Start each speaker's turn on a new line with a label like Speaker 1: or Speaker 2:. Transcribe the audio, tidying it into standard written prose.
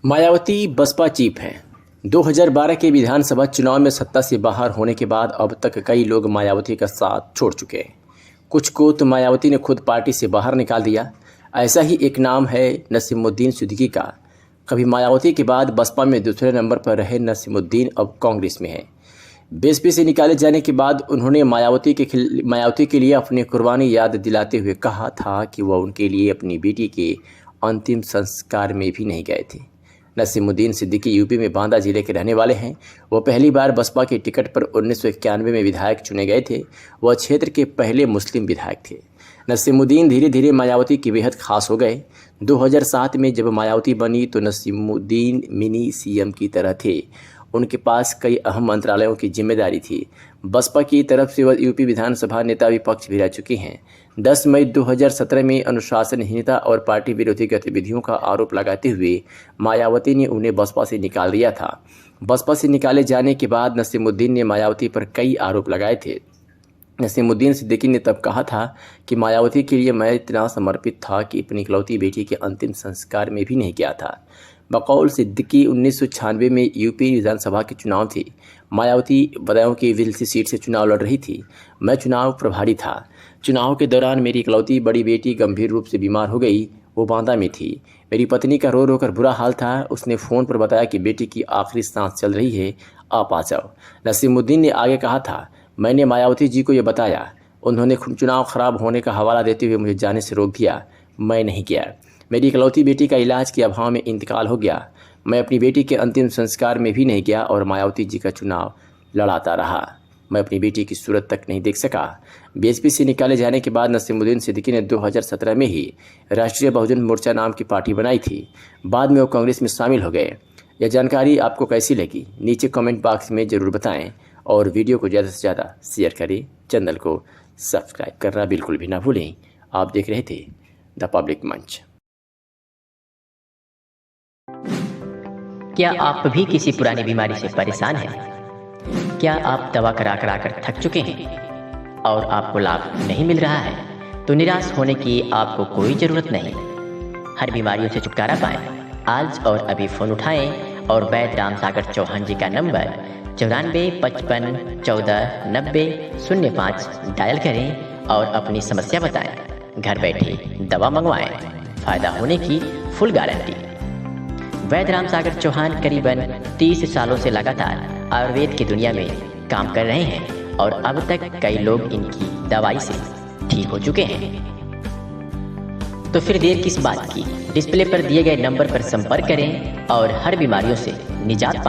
Speaker 1: Mayawati Baspa chief हैं। 2012 के विधानसभा चुनाव में सत्ता से बाहर होने के बाद अब तक कई लोग मायावती का साथ छोड़ चुके हैं। कुछ को तो मायावती ने खुद पार्टी से बाहर निकाल दिया। ऐसा ही एक नाम है नसीमुद्दीन सिद्दीकी का। कभी मायावती के बाद बसपा में दूसरे नंबर पर रहे नसीमुद्दीन अब कांग्रेस में हैं। बीएसपी से निकाले जाने के बाद उन्होंने मायावती के लिए अपनी कुर्बानी याद दिलाते हुए कहा था कि वह उनके लिए अपनी बेटी के अंतिम संस्कार में भी नहीं गए थे। नसीमुद्दीन सिद्दीकी यूपी में बांदा जिले के रहने वाले हैं। वो पहली बार बसपा के टिकट पर 1991 में विधायक चुने गए थे। वह क्षेत्र के पहले मुस्लिम विधायक थे। नसीमुद्दीन धीरे धीरे मायावती की बेहद खास हो गए। 2007 में जब मायावती बनी तो नसीमुद्दीन मिनी सीएम की तरह थे। उनके पास कई अहम मंत्रालयों की जिम्मेदारी थी। बसपा की तरफ से वह यूपी विधानसभा नेता विपक्ष भी रह चुकी हैं। 10 मई 2017 में अनुशासनहीनता और पार्टी विरोधी गतिविधियों का आरोप लगाते हुए मायावती ने उन्हें बसपा से निकाल दिया था। बसपा से निकाले जाने के बाद नसीमुद्दीन ने मायावती पर कई आरोप लगाए थे। नसीमुद्दीन सिद्दीकी ने तब कहा था कि मायावती के लिए मैं इतना समर्पित था कि अपनी इकलौती बेटी के अंतिम संस्कार में भी नहीं गया था। बकौल सिद्दीकी 1996 में यूपी विधानसभा के चुनाव थे। मायावती बदायूं की विलसी सीट से चुनाव लड़ रही थी। मैं चुनाव प्रभारी था। चुनाव के दौरान मेरी इकलौती बड़ी बेटी गंभीर रूप से बीमार हो गई। वो बांदा में थी। मेरी पत्नी का रो रो कर बुरा हाल था। उसने फ़ोन पर बताया कि बेटी की आखिरी सांस चल रही है, आप आ जाओ। नसीमुद्दीन ने आगे कहा था, मैंने मायावती जी को ये बताया। उन्होंने चुनाव खराब होने का हवाला देते हुए मुझे जाने से रोक दिया। मैं नहीं गया। मेरी इकलौती बेटी का इलाज के अभाव में इंतकाल हो गया। मैं अपनी बेटी के अंतिम संस्कार में भी नहीं गया और मायावती जी का चुनाव लड़ाता रहा। मैं अपनी बेटी की सूरत तक नहीं देख सका। बीएसपी से निकाले जाने के बाद नसीमुद्दीन सिद्दीकी ने 2017 में ही राष्ट्रीय बहुजन मोर्चा नाम की पार्टी बनाई थी। बाद में वो कांग्रेस में शामिल हो गए। यह जानकारी आपको कैसी लगी नीचे कमेंट बॉक्स में ज़रूर बताएं और वीडियो को ज़्यादा से ज़्यादा शेयर करें। चैनल को सब्सक्राइब करना बिल्कुल भी ना भूलें। आप देख रहे थे द पब्लिक मंच।
Speaker 2: क्या आप भी किसी पुरानी बीमारी से परेशान हैं? क्या आप दवा करा थक चुके हैं और आपको लाभ नहीं मिल रहा है? तो निराश होने की आपको कोई ज़रूरत नहीं। हर बीमारियों से छुटकारा पाएं। आज और अभी फ़ोन उठाएं और वैद्य रामसागर चौहान जी का नंबर 94 55 14 90 05 डायल करें और अपनी समस्या बताएं। घर बैठे दवा मंगवाएं। फ़ायदा होने की फुल गारंटी। वैद्य रामसागर चौहान करीबन 30 सालों से लगातार आयुर्वेद की दुनिया में काम कर रहे हैं और अब तक कई लोग इनकी दवाई से ठीक हो चुके हैं। तो फिर देर किस बात की? डिस्प्ले पर दिए गए नंबर पर संपर्क करें और हर बीमारियों से निजात